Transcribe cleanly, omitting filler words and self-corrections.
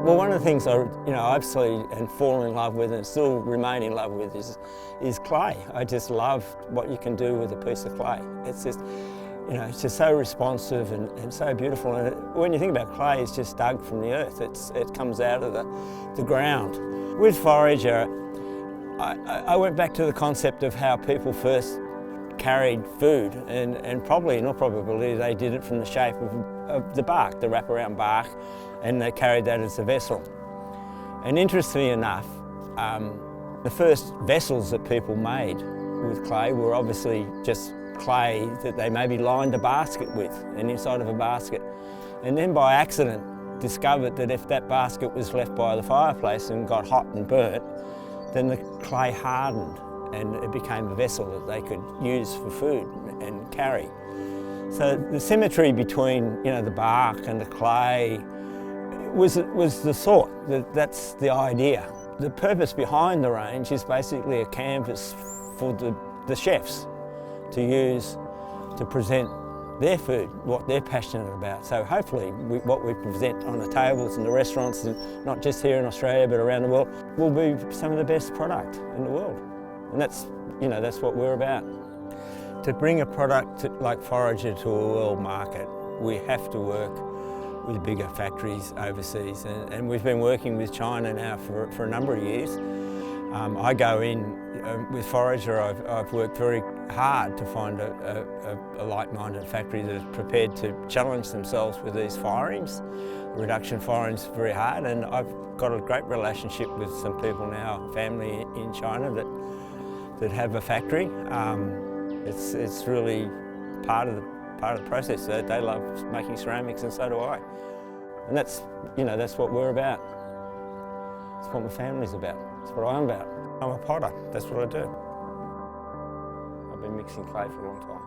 Well, one of the things I absolutely and fall in love with and still remain in love with is clay. I just love what you can do with a piece of clay. It's just, it's just so responsive and so beautiful. And when you think about clay, it's just dug from the earth. It comes out of the ground. With Forager, I went back to the concept of how people first carried food, and probably, in all probability, they did it from the shape of the bark, the wraparound bark, and they carried that as a vessel. And interestingly enough, the first vessels that people made with clay were obviously just clay that they maybe lined a basket with, and inside of a basket. And then by accident discovered that if that basket was left by the fireplace and got hot and burnt, then the clay hardened and it became a vessel that they could use for food and carry. So the symmetry between the bark and the clay was the thought, that's the idea. The purpose behind the range is basically a canvas for the chefs to use to present their food, what they're passionate about. So hopefully what we present on the tables in the restaurants, and not just here in Australia but around the world, will be some of the best product in the world. And that's what we're about. To bring a product like Forager to a world market, we have to work with bigger factories overseas, and we've been working with China now for a number of years. I go in with Forager. I've worked very hard to find a like-minded factory that is prepared to challenge themselves with these firings. Reduction firings is very hard, and I've got a great relationship with some people now, family in China that have a factory. It's really part of the process. They love making ceramics, and so do I. And that's what we're about. That's what my family's about. That's what I'm about. I'm a potter. That's what I do. I've been mixing clay for a long time.